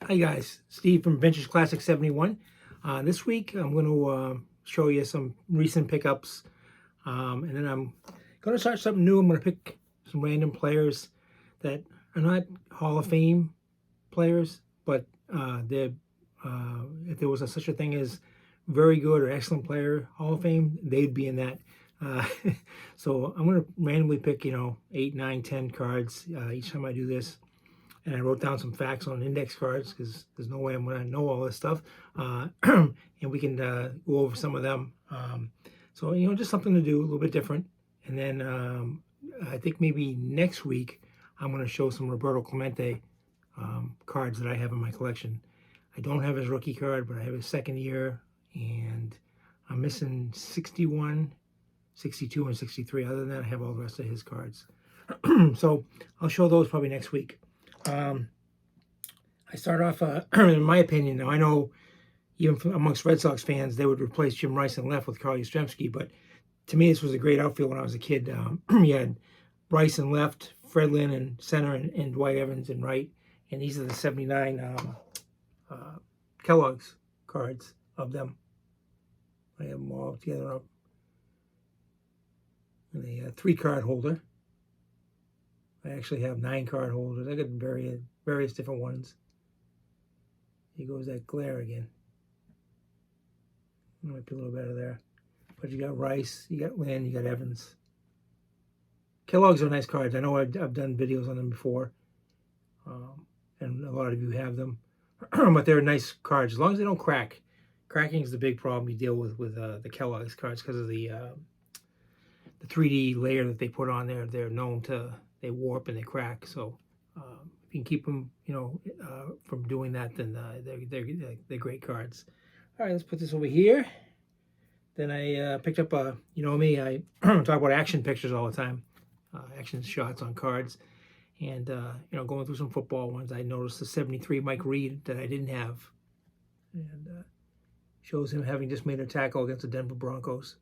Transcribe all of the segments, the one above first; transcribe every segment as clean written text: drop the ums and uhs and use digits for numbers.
Hi guys, Steve from Vintage Classic 71. This week I'm going to show you some recent pickups, and then I'm going to start something new. I'm going to pick some random players that are not Hall of Fame players, but they're if there was such a thing as very good or excellent player Hall of Fame, they'd be in that. Uh, so I'm going to randomly pick 8, 9, 10 cards each time I do this. And I wrote down some facts on index cards because there's no way I'm going to know all this stuff. And we can go over some of them. So, just something to do, a little bit different. And then I think maybe next week I'm going to show some Roberto Clemente cards that I have in my collection. I don't have his rookie card, but I have his second year. And I'm missing 61, 62, and 63. Other than that, I have all the rest of his cards. So I'll show those probably next week. I start off, in my opinion, now I know even amongst Red Sox fans, they would replace Jim Rice in left with Carl Yastrzemski, but to me, this was a great outfield when I was a kid. You had Rice in left, Fred Lynn in center, and Dwight Evans in right, and these are the 79 Kellogg's cards of them. I have them all together up. And a 3-card holder. I actually have 9 card holders. I got various different ones. Here goes that glare again. Might be a little better there. But you got Rice, you got Lynn, you got Evans. Kellogg's are nice cards. I know I've done videos on them before. And a lot of you have them. But they're nice cards, as long as they don't crack. Cracking is the big problem you deal with the Kellogg's cards because of the 3D layer that they put on there. They're known to... they warp and they crack. So if you can keep them, from doing that, then they're great cards. All right, let's put this over here. Then I picked up me, I talk about action pictures all the time, action shots on cards, and going through some football ones, I noticed the 73 Mike Reed that I didn't have, and shows him having just made a tackle against the Denver Broncos.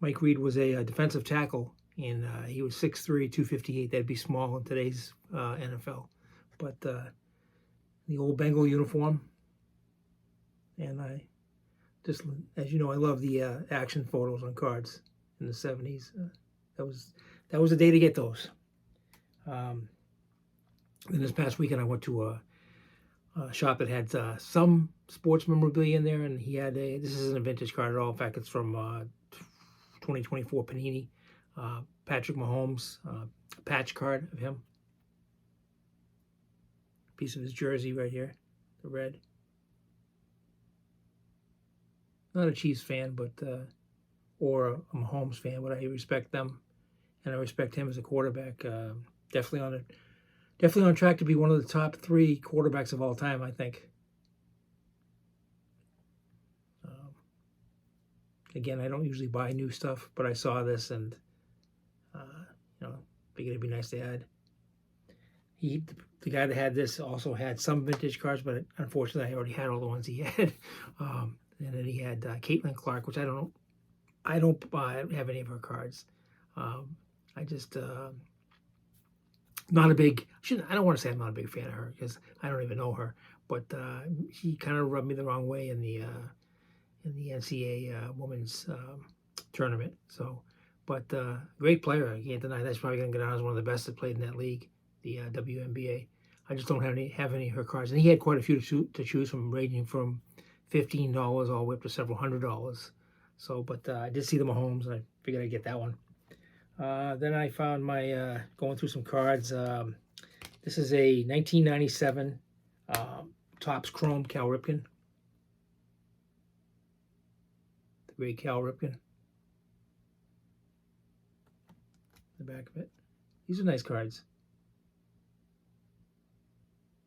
Mike Reed was a defensive tackle. And he was 6'3", 258. That'd be small in today's NFL. But the old Bengal uniform. And I just, as you know, I love the action photos on cards in the 70s. That was the day to get those. Then this past weekend, I went to a shop that had some sports memorabilia in there. And he had this isn't a vintage card at all. In fact, it's from 2024 Panini. Patrick Mahomes, patch card of him. Piece of his jersey right here, the red. Not a Chiefs fan, but or a Mahomes fan, but I respect them, and I respect him as a quarterback. Definitely on track to be one of the top 3 quarterbacks of all time, I think. Again, I don't usually buy new stuff, but I saw this and. Figured it'd be nice to add. The guy that had this also had some vintage cards, but unfortunately I already had all the ones he had. And then he had Caitlin Clark, which I don't have any of her cards. I just not a big. I don't want to say I'm not a big fan of her because I don't even know her. But she kind of rubbed me the wrong way in the NCAA women's tournament. So. But great player, I can't deny that's probably going to go down as one of the best that played in that league, the WNBA. I just don't have any of her cards. And he had quite a few to choose from, ranging from $15 all the way up to several $100s. So, but I did see the Mahomes, and I figured I'd get that one. Then I found my, going through some cards. This is a 1997 Topps Chrome Cal Ripken. The great Cal Ripken. The back of it. These are nice cards.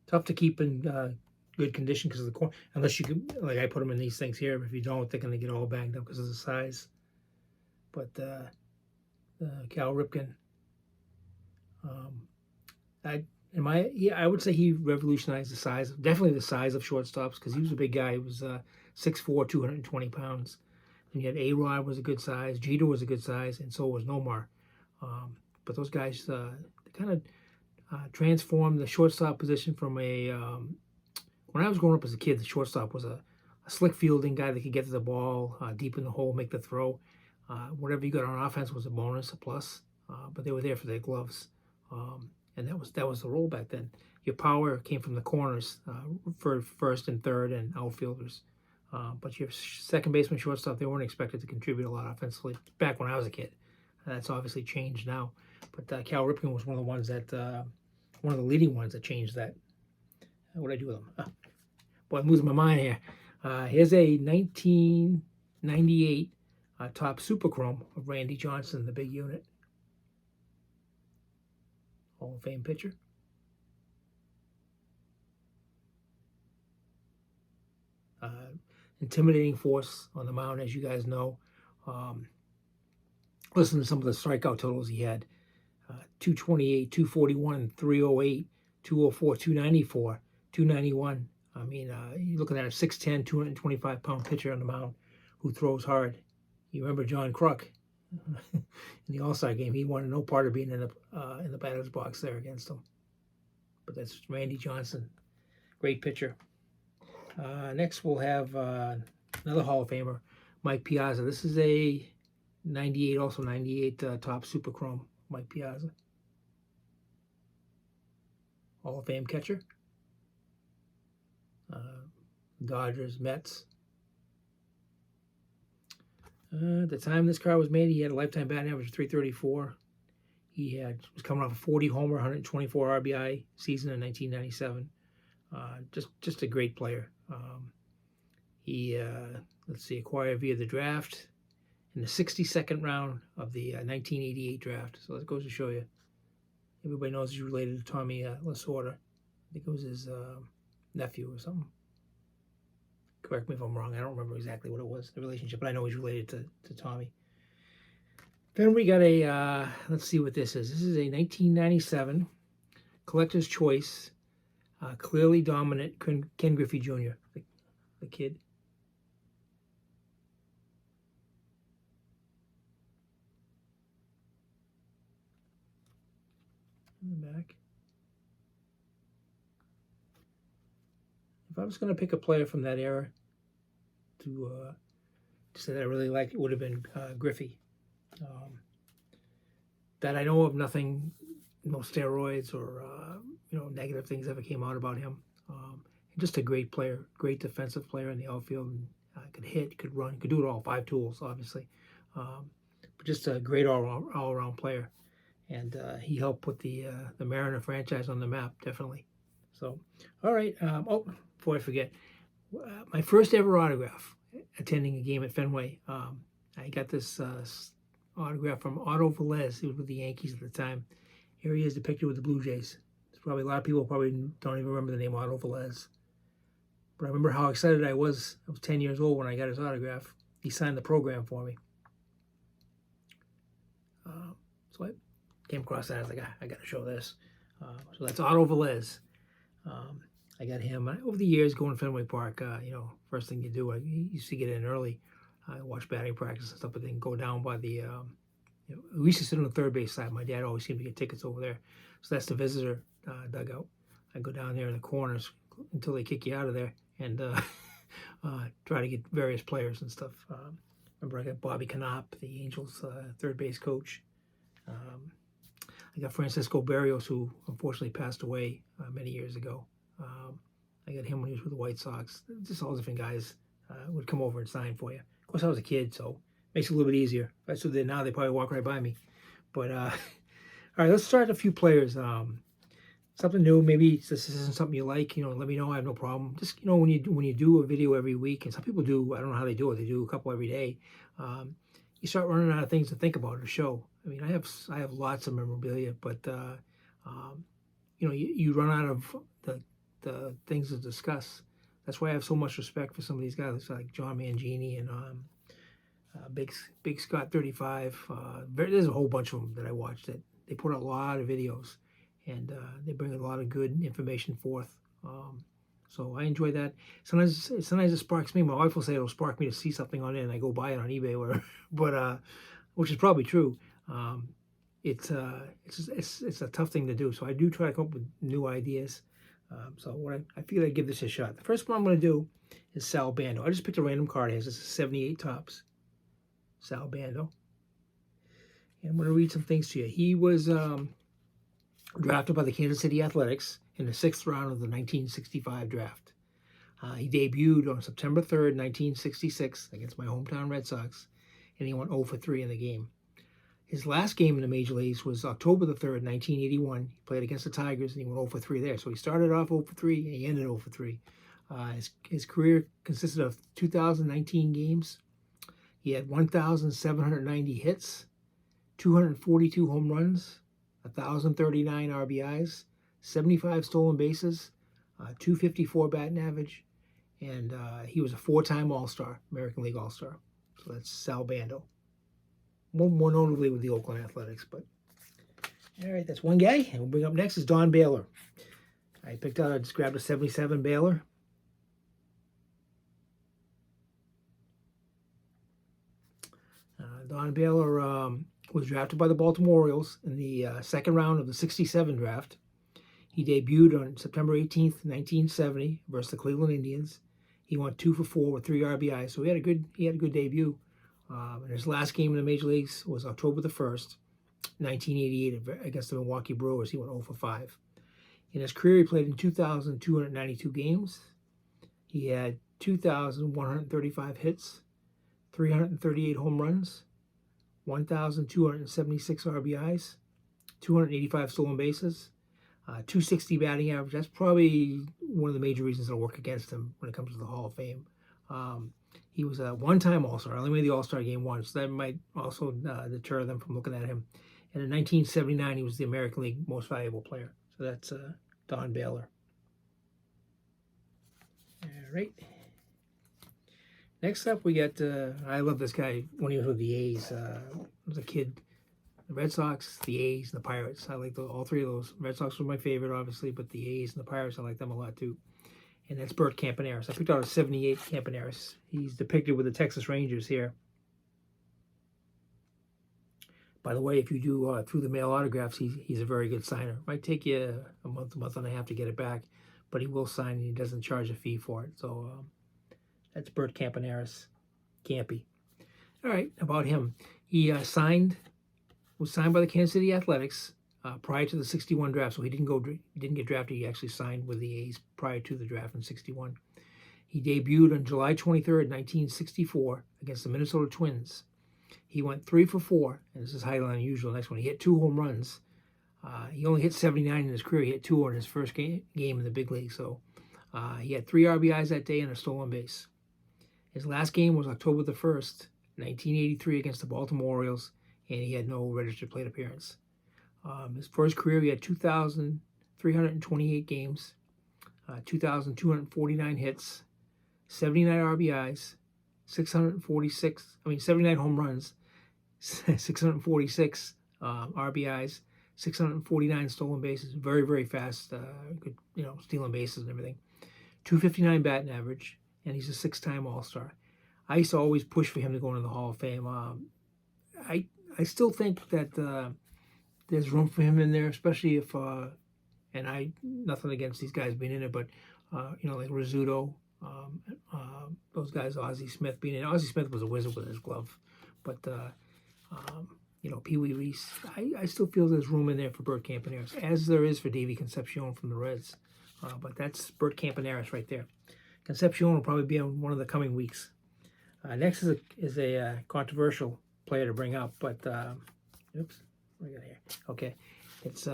Tough to keep in good condition because of the corner. Unless you can, like I put them in these things here. If you don't, they're going to get all banged up because of the size. But Cal Ripken. I would say he revolutionized the size. Definitely the size of shortstops because he was a big guy. He was 6'4", 220 pounds. And you had A-Rod was a good size. Jeter was a good size, and so was Nomar. But those guys, kind of transformed the shortstop position from a when I was growing up as a kid, the shortstop was a slick fielding guy that could get to the ball deep in the hole, make the throw. Whatever you got on offense was a bonus, a plus, but they were there for their gloves, and that was the role back then. Your power came from the corners for first and third and outfielders, but your second baseman, shortstop, they weren't expected to contribute a lot offensively back when I was a kid. That's obviously changed now, but Cal Ripken was one of the ones that one of the leading ones that changed that. What did I do with them? Boy, I'm losing my mind here. Here's a 1998 top Super Chrome of Randy Johnson, the big unit. Hall of Fame pitcher. Intimidating force on the mound, as you guys know. Listen to some of the strikeout totals he had. 228, 241, 308, 204, 294, 291. I mean, you're looking at a 6'10", 225-pound pitcher on the mound who throws hard. You remember John Kruk in the All-Star game. He wanted no part of being in the batter's box there against him. But that's Randy Johnson, great pitcher. Next, we'll have another Hall of Famer, Mike Piazza. This is a 98, also 98 top Super Chrome, Mike Piazza. Hall of Fame catcher. Dodgers, Mets. At the time this card was made, he had a lifetime batting average of 334. He was coming off a 40 homer, 124 RBI season in 1997. Just a great player. He acquired via the draft in the 62nd round of the 1988 draft. So that goes to show you. Everybody knows he's related to Tommy Lasorda. I think it was his nephew or something. Correct me if I'm wrong. I don't remember exactly what it was, the relationship, but I know he's related to Tommy. Then we got a, let's see what this is. This is a 1997 Collector's Choice, clearly dominant Ken Griffey Jr., the kid. In the back. If I was going to pick a player from that era to say that I really liked, it would have been Griffey. That I know of, nothing, no steroids or negative things ever came out about him. Just a great player, great defensive player in the outfield, and could hit, could run, could do it all. 5 tools, obviously, but just a great all-around player. And he helped put the Mariner franchise on the map, definitely. So, all right. Before I forget, my first ever autograph, attending a game at Fenway. I got this autograph from Otto Velez. He was with the Yankees at the time. Here he is depicted with the Blue Jays. There's probably a lot of people probably don't even remember the name Otto Velez. But I remember how excited I was. I was 10 years old when I got his autograph. He signed the program for me. So I came across that. I was like, I got to show this. So that's Otto Velez. I got him over the years going to Fenway Park. First thing you do, I used to get in early, watch batting practice and stuff, but then go down by the. We used to sit on the third base side. My dad always seemed to get tickets over there, so that's the visitor dugout. I go down there in the corners until they kick you out of there, and try to get various players and stuff. Remember, I got Bobby Knopp, the Angels third base coach. I got Francisco Berrios, who unfortunately passed away many years ago. I got him when he was with the White Sox. Just all different guys would come over and sign for you. Of course, I was a kid, so it makes it a little bit easier. If I stood there now, they probably walk right by me. But all right, let's start a few players. Something new. Maybe this isn't something you like. Let me know. I have no problem. Just when you do a video every week, and some people do. I don't know how they do it. They do a couple every day. You start running out of things to think about or show. I mean, I have lots of memorabilia, but you run out of the things to discuss. That's why I have so much respect for some of these guys like John Mangini and Big Scott 35. There's a whole bunch of them that I watched that they put out a lot of videos, and they bring a lot of good information forth. So I enjoy that. Sometimes it sparks me. My wife will say it'll spark me to see something on it, and I go buy it on eBay, or but which is probably true. it's a tough thing to do. So I do try to come up with new ideas. So what I feel I'd give this a shot. The first one I'm going to do is Sal Bando. I just picked a random card here. This is 78 tops. Sal Bando. And I'm going to read some things to you. He was drafted by the Kansas City Athletics in the 6th round of the 1965 draft. He debuted on September 3rd, 1966 against my hometown Red Sox, and he went 0 for 3 in the game. His last game in the Major Leagues was October the 3rd, 1981. He played against the Tigers, and he went 0 for 3 there. So he started off 0 for 3, and he ended 0 for 3. His career consisted of 2,019 games. He had 1,790 hits, 242 home runs, 1,039 RBIs, 75 stolen bases, 254 batting average, and he was a 4-time All-Star, American League All-Star. So that's Sal Bando. More notably with the Oakland Athletics, but all right, that's one guy. And we'll bring up next is Don Baylor. I just grabbed a 77 Baylor. Don Baylor was drafted by the Baltimore Orioles in the 2nd round of the 67 draft. He debuted on September 18th, 1970 versus the Cleveland Indians. He went 2 for 4 with 3 RBIs, so he had a good debut. And his last game in the Major Leagues was October the 1st, 1988 against the Milwaukee Brewers. He went 0 for 5. In his career, he played in 2,292 games. He had 2,135 hits, 338 home runs, 1,276 RBIs, 285 stolen bases, 260 batting average. That's probably one of the major reasons that'll work against him when it comes to the Hall of Fame. He was a 1-time All-Star. I only made the All-Star game once. That might also deter them from looking at him. And in 1979, he was the American League Most Valuable Player. So that's Don Baylor. All right. Next up, we got, I love this guy when he was with the A's. As a kid, the Red Sox, the A's, and the Pirates. I like all three of those. Red Sox were my favorite, obviously, but the A's and the Pirates, I like them a lot too. And that's Bert Campaneris. I picked out a 78 Campaneris. He's depicted with the Texas Rangers here. By the way, if you do through the mail autographs, he's a very good signer. Might take you a month and a half to get it back, but he will sign and he doesn't charge a fee for it. So that's Bert Campaneris, Campy. All right, about him. He was signed by the Kansas City Athletics prior to the 61 draft, so he didn't get drafted. He actually signed with the A's prior to the draft in 61. He debuted on July 23rd, 1964 against the Minnesota Twins. He went 3 for 4, and this is highly unusual. Next one, he hit 2 home runs. He only hit 79 in his career. He hit 2 in his first game in the big league. So he had 3 RBIs that day and a stolen base. His last game was October the 1st, 1983 against the Baltimore Orioles, and he had no registered plate appearance. His first career, he had 2,328 games, 2,249 hits, 79 RBIs, 79 home runs, 646 RBIs, 649 stolen bases. Very, very fast, good, stealing bases and everything. 259 batting average, and he's a 6-time All-Star. I used to always push for him to go into the Hall of Fame. I still think that there's room for him in there, especially if, and nothing against these guys being in it, but, like Rizzuto, those guys, Ozzie Smith being in it. Ozzie Smith was a wizard with his glove, but, Pee Wee Reese, I still feel there's room in there for Bert Campaneris, as there is for Davey Concepcion from the Reds. But that's Bert Campaneris right there. Concepcion will probably be on one of the coming weeks. Next is a controversial player to bring up, but oops, what do we got here? Okay, it's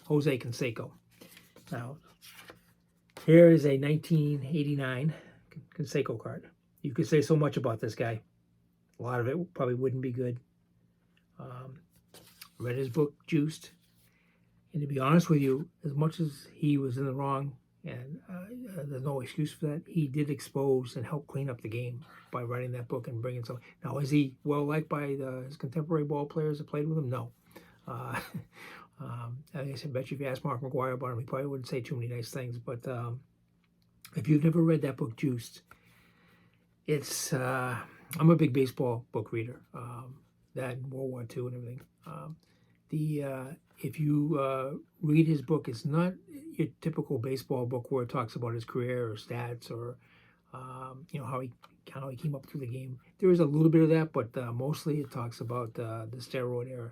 Jose Canseco. Now, here is a 1989 Canseco card. You could say so much about this guy. A lot of it probably wouldn't be good. Read his book, Juiced. And to be honest with you, as much as he was in the wrong, and there's no excuse for that, he did expose and help clean up the game by writing that book and bringing some. Now, is he well liked by his contemporary ball players that played with him? No. I guess I bet you if you asked Mark McGuire about him, he probably wouldn't say too many nice things. But if you've never read that book, Juiced, it's I'm a big baseball book reader. That and World War II and everything. If you read his book, it's not your typical baseball book where it talks about his career or stats or how he came up through the game. There is a little bit of that, but mostly it talks about the steroid era,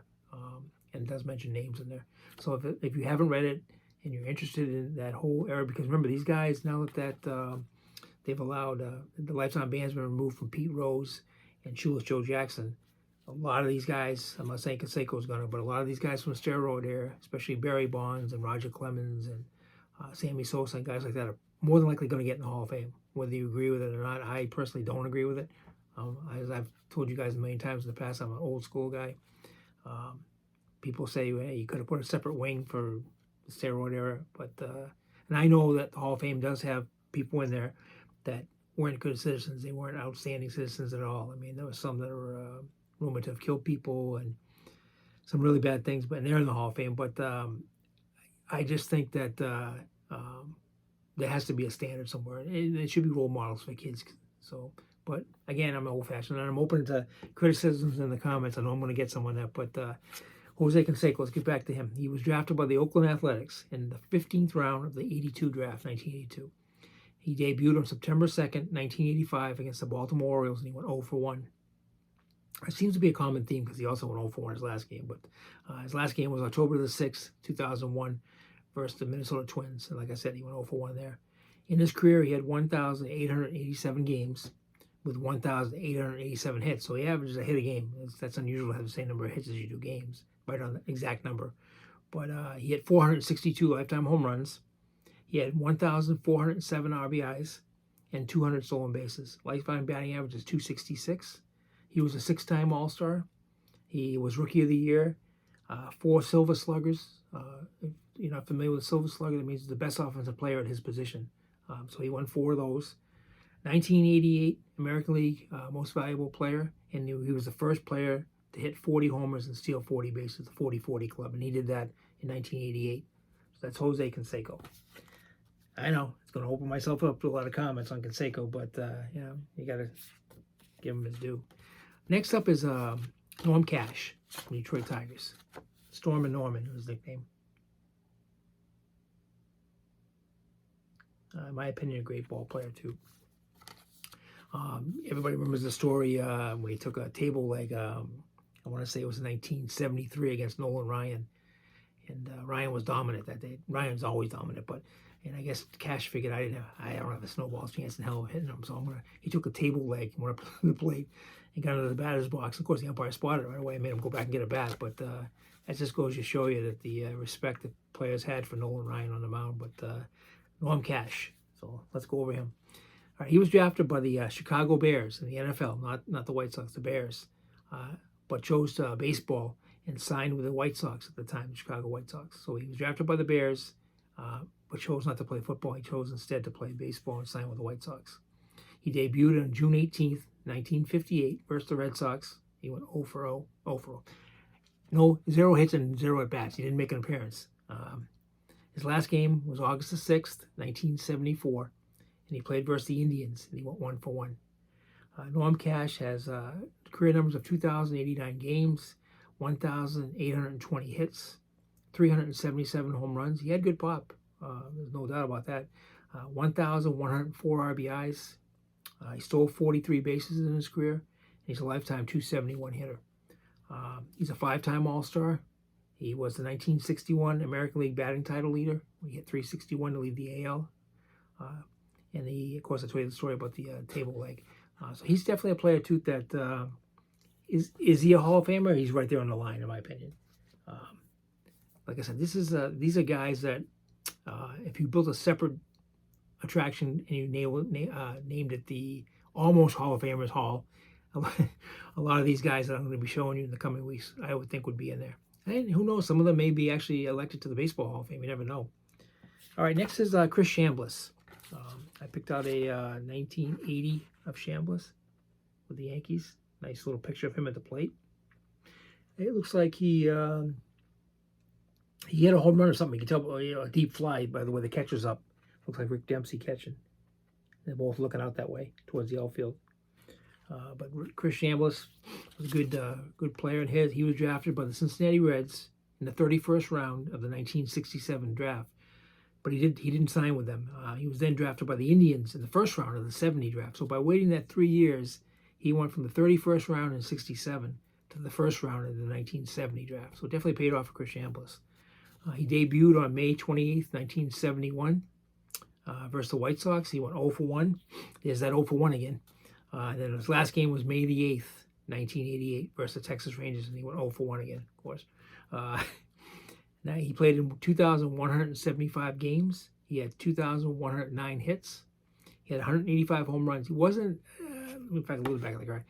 and does mention names in there. So if you haven't read it and you're interested in that whole era, because remember these guys, now that they've allowed the lifetime ban's been removed from Pete Rose and Shoeless Joe Jackson. A lot of these guys, I'm not saying Canseco's gonna, but a lot of these guys from the steroid era, especially Barry Bonds and Roger Clemens and Sammy Sosa and guys like that, are more than likely going to get in the Hall of Fame, whether you agree with it or not. I personally don't agree with it. As I've told you guys a million times in the past, I'm an old school guy. People say, hey, you could have put a separate wing for the steroid era, but and I know that the Hall of Fame does have people in there that weren't good citizens. They weren't outstanding citizens at all. I mean, there was some that were rumored to have killed people and some really bad things, but they're in the Hall of Fame. But I just think that there has to be a standard somewhere. It should be role models for kids. So, but again, I'm old-fashioned, and I'm open to criticisms in the comments. I know I'm going to get some on that, but Jose Canseco, let's get back to him. He was drafted by the Oakland Athletics in the 15th round of the 82 draft, 1982. He debuted on September 2nd, 1985 against the Baltimore Orioles, and he went 0 for 1. It seems to be a common theme because he also went 0 for 1 his last game, but his last game was October the 6th, 2001 versus the Minnesota Twins. And like I said, he went 0 for 1 there. In his career, he had 1,887 games with 1,887 hits. So he averages a hit a game. That's unusual to have the same number of hits as you do games, right on the exact number. But he had 462 lifetime home runs. He had 1,407 RBIs and 200 stolen bases. Lifetime batting average is 266. He was a 6-time All-Star. He was Rookie of the Year, 4 Silver Sluggers. If you're not familiar with Silver Slugger, that means he's the best offensive player at his position. So he won 4 of those. 1988 American League Most Valuable Player, and he was the first player to hit 40 homers and steal 40 bases, the 40-40 club, and he did that in 1988. So that's Jose Canseco. I know it's going to open myself up to a lot of comments on Canseco, but you got to give him his due. Next up is Norm Cash from Detroit Tigers. Storm and Norman was his nickname. In my opinion, a great ball player too. Everybody remembers the story when he took a table leg. I want to say it was in 1973 against Nolan Ryan, and Ryan was dominant that day. Ryan's always dominant, and I guess Cash figured I don't have a snowball's chance in hell of hitting him, so he took a table leg and went up to the plate and got into the batter's box. Of course, the umpire spotted it right away and made him go back and get a bat, but that just goes to show you that the respect that players had for Nolan Ryan on the mound. But Norm Cash, so let's go over him. All right, he was drafted by the Chicago Bears in the NFL, not the White Sox, the Bears, but chose baseball and signed with the White Sox at the time, the Chicago White Sox. So he was drafted by the Bears, but chose not to play football. He chose instead to play baseball and sign with the White Sox. He debuted on June 18th, 1958 versus the Red Sox. He went 0 for 0, 0 for 0. No, 0 hits and 0 at-bats. He didn't make an appearance. His last game was August the 6th, 1974, and he played versus the Indians, and he went 1 for 1. Norm Cash has career numbers of 2,089 games, 1,820 hits, 377 home runs. He had good pop. There's no doubt about that. 1,104 RBIs. He stole 43 bases in his career. And he's a lifetime 271 hitter. He's a 5-time All-Star. He was the 1961 American League batting title leader. He hit 361 to lead the AL. And of course, I told you the story about the table leg. So he's definitely a player too that is he a Hall of Famer? He's right there on the line, in my opinion. Like I said, these are guys that if you built a separate attraction and you named it the Almost Hall of Famers Hall, a lot of these guys that I'm going to be showing you in the coming weeks, I would think would be in there. And who knows, some of them may be actually elected to the Baseball Hall of Fame. You never know. All right, next is Chris Chambliss. I picked out a 1980 of Chambliss with the Yankees. Nice little picture of him at the plate. It looks like he had a home run or something. You can tell a deep fly by the way the catcher's up. Looks like Rick Dempsey catching. They're both looking out that way towards the outfield. But Chris Chambliss was a good player in his. He was drafted by the Cincinnati Reds in the 31st round of the 1967 draft. But he didn't sign with them. He was then drafted by the Indians in the first round of the 70 draft. So by waiting that 3 years, he went from the 31st round in 67 to the first round of the 1970 draft. So it definitely paid off for Chris Chambliss. He debuted on May 28th, 1971 versus the White Sox. He went 0 for 1. There's that 0 for 1 again. And then his last game was May the 8th, 1988 versus the Texas Rangers, and he went 0 for 1 again, of course. Now he played in 2,175 games. He had 2,109 hits. He had 185 home runs. He wasn't, in fact, a little back of the card.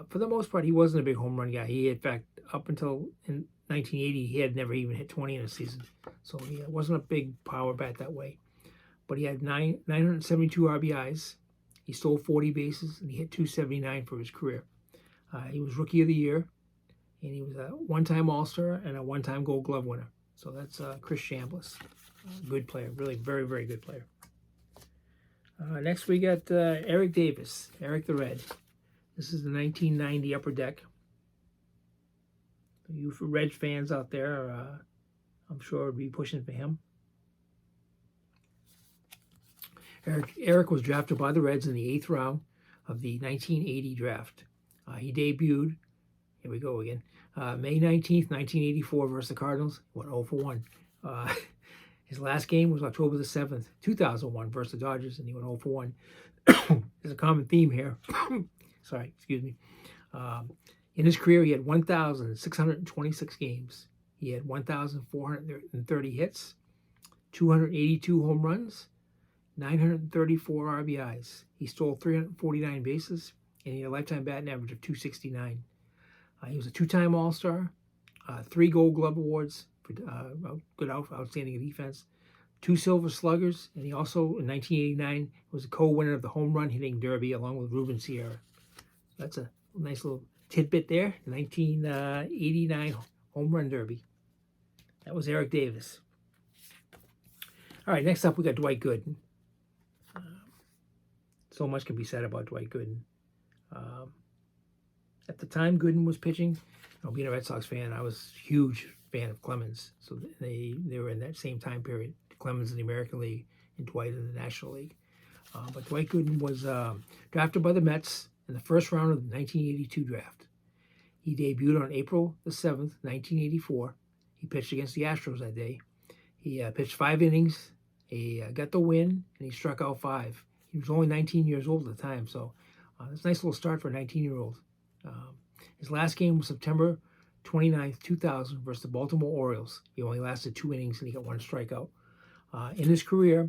For the most part, he wasn't a big home run guy. He, in fact, up until in 1980, he had never even hit 20 in a season. So he wasn't a big power bat that way. But he had 972 RBIs. He stole 40 bases, and he hit 279 for his career. He was Rookie of the Year, and he was a one-time All-Star and a one-time Gold Glove winner. So that's Chris Chambliss. Good player, really very, very good player. Next we got Eric Davis, Eric the Red. This is the 1990 Upper Deck. You Reds fans out there, I'm sure would be pushing for him. Eric was drafted by the Reds in the 8th round of the 1980 draft. He debuted, here we go again, May 19th, 1984 versus the Cardinals. He went 0 for 1. His last game was October the 7th, 2001 versus the Dodgers, and he went 0 for 1. There's a common theme here. Sorry, excuse me. In his career, he had 1,626 games. He had 1,430 hits, 282 home runs, 934 RBIs. He stole 349 bases, and he had a lifetime batting average of 269. He was a 2-time All-Star, 3 Gold Glove awards for good outstanding defense, 2 Silver Sluggers, and he also, in 1989, was a co-winner of the Home Run Hitting Derby along with Ruben Sierra. That's a nice little tidbit there, the 1989 Home Run Derby. That was Eric Davis. All right, next up we got Dwight Gooden. So much can be said about Dwight Gooden. At the time Gooden was pitching, being a Red Sox fan, I was a huge fan of Clemens. So they were in that same time period. Clemens in the American League and Dwight in the National League. But Dwight Gooden was drafted by the Mets in the first round of the 1982 draft. He debuted on April the 7th, 1984. He pitched against the Astros that day. He pitched 5 innings. He got the win, and he struck out 5. He was only 19 years old at the time, so it's a nice little start for a 19-year-old. His last game was September 29th, 2000 versus the Baltimore Orioles. He only lasted 2 innings, and he got 1 strikeout. In his career,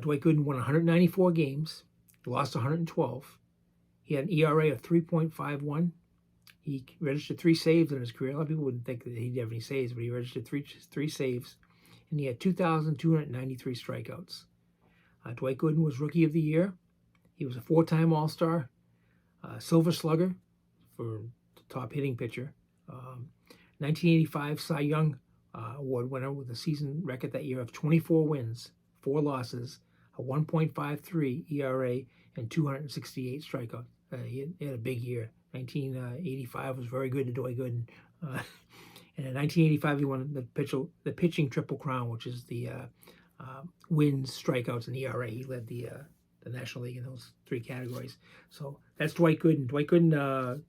Dwight Gooden won 194 games. He lost 112. He had an ERA of 3.51. He registered 3 saves in his career. A lot of people wouldn't think that he'd have any saves, but he registered three saves. And he had 2,293 strikeouts. Dwight Gooden was Rookie of the Year. He was a 4-time All-Star, Silver Slugger for the top hitting pitcher. 1985 Cy Young Award winner with a season record that year of 24 wins, 4 losses, a 1.53 ERA, and 268 strikeouts. He had a big year. 1985 was very good to Dwight Gooden. And in 1985, he won the pitching Triple Crown, which is the wins, strikeouts, and ERA. He led the National League in those 3 categories. So that's Dwight Gooden. Dwight Gooden,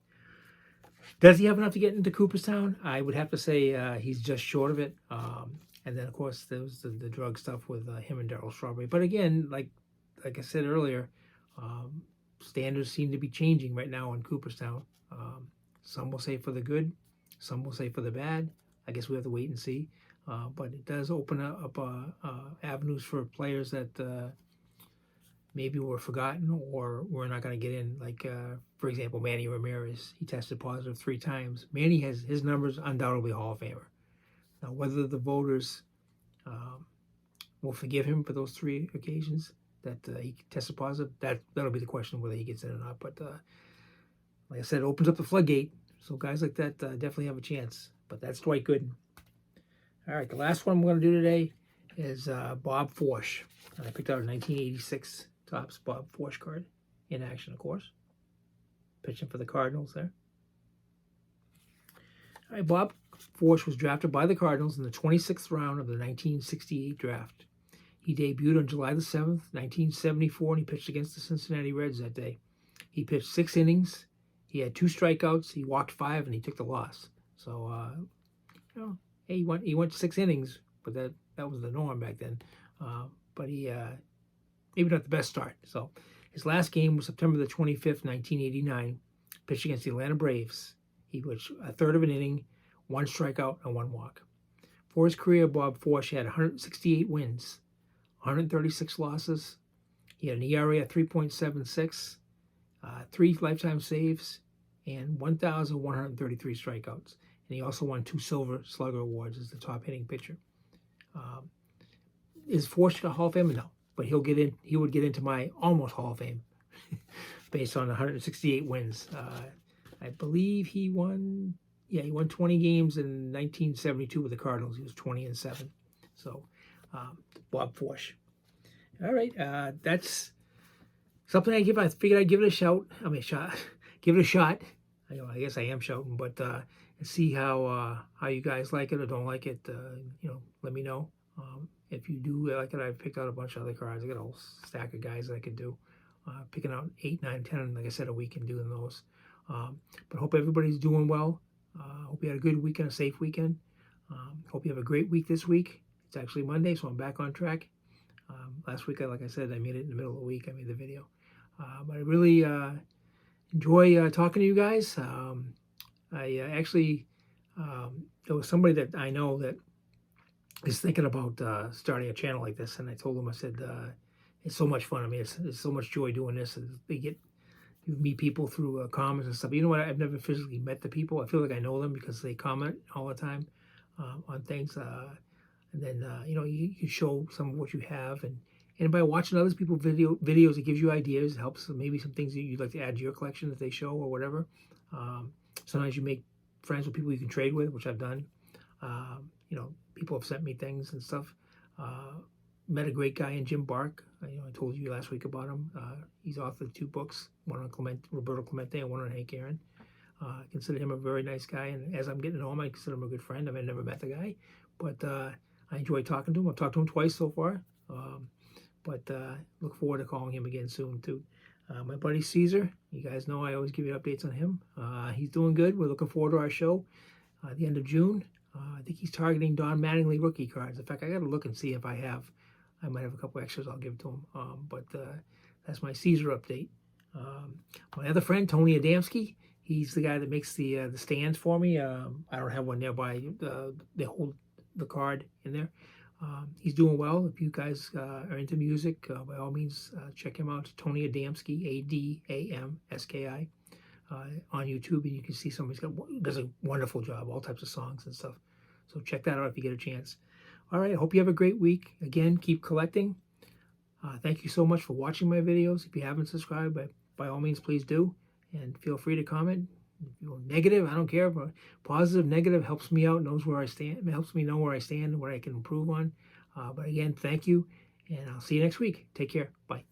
does he have enough to get into Cooperstown? I would have to say he's just short of it. And then, of course, there was the drug stuff with him and Darryl Strawberry. But again, like I said earlier, standards seem to be changing right now in Cooperstown. Some will say for the good, some will say for the bad. I guess we have to wait and see. But it does open up avenues for players that maybe were forgotten or we're not going to get in. Like, for example, Manny Ramirez. He tested positive 3 times. Manny has his numbers undoubtedly Hall of Famer. Now, whether the voters will forgive him for those 3 occasions that he tested positive, that'll be the question whether he gets in or not. But like I said, it opens up the floodgate. So guys like that definitely have a chance. But that's Dwight Gooden. All right, the last one I'm going to do today is Bob Forsch. And I picked out a 1986 Topps Bob Forsch card in action, of course. Pitching for the Cardinals there. All right, Bob Forsch was drafted by the Cardinals in the 26th round of the 1968 draft. He debuted on July the 7th, 1974, and he pitched against the Cincinnati Reds that day. He pitched 6 innings. He had 2 strikeouts. He walked 5, and he took the loss. So, hey, he went 6 innings, but that was the norm back then. But he maybe not the best start. So his last game was September the 25th, 1989, pitched against the Atlanta Braves. He was a third of an inning, 1 strikeout, and 1 walk. For his career, Bob Forsch had 168 wins, 136 losses. He had an ERA of 3.76, 3 lifetime saves, and 1,133 strikeouts. And he also won 2 Silver Slugger Awards as the top hitting pitcher. Is Forsch a Hall of Famer? No, but he would get into my almost Hall of Fame based on 168 wins. I believe he won 20 games in 1972 with the Cardinals. He was 20-7. So, Bob Forsch. All right, that's something I figured I'd give it a shout. Give it a shot. I guess I am shouting, but see how you guys like it or don't like it. Let me know. If you do like it, I've picked out a bunch of other cards. I got a whole stack of guys that I could do. Picking out 8, 9, 10, like I said, a week and doing those. But hope everybody's doing well. Hope you had a good weekend, a safe weekend. Hope you have a great week this week. It's actually Monday, so I'm back on track. Last week, like I said, I made it in the middle of the week. I made the video. But I really enjoy talking to you guys. There was somebody that I know that is thinking about starting a channel like this, and I told him, I said, it's so much fun. It's so much joy doing this. And you meet people through comments and stuff. You know what? I've never physically met the people. I feel like I know them because they comment all the time on things. And then you show some of what you have, and by watching other people's videos, it gives you ideas. It helps maybe some things that you'd like to add to your collection that they show or whatever. Sometimes you make friends with people you can trade with, which I've done. People have sent me things and stuff. Met a great guy in Jim Bark. I told you last week about him. He's authored 2 books, one on Roberto Clemente and one on Hank Aaron. I consider him a very nice guy, and as I'm getting to know him, I consider him a good friend. I've never met the guy, but I enjoy talking to him. I've talked to him twice so far, but look forward to calling him again soon too. My buddy Caesar, you guys know I always give you updates on him. He's doing good. We're looking forward to our show at the end of June. I think he's targeting Don Mattingly rookie cards. In fact, I got to look and see if I might have a couple extras I'll give to him. But that's my Caesar update. My other friend, Tony Adamski, he's the guy that makes the stands for me. I don't have one nearby. They hold the card in there. He's doing well. If you guys are into music, by all means, check him out. Tony Adamski, Adamski, on YouTube, and you can see does a wonderful job, all types of songs and stuff. So check that out if you get a chance. All right, I hope you have a great week. Again, keep collecting. Thank you so much for watching my videos. If you haven't subscribed, by all means, please do. And feel free to comment. If you're negative, I don't care. But positive, negative helps me out, knows where I stand. It helps me know where I stand and what I can improve on. But again, thank you. And I'll see you next week. Take care. Bye.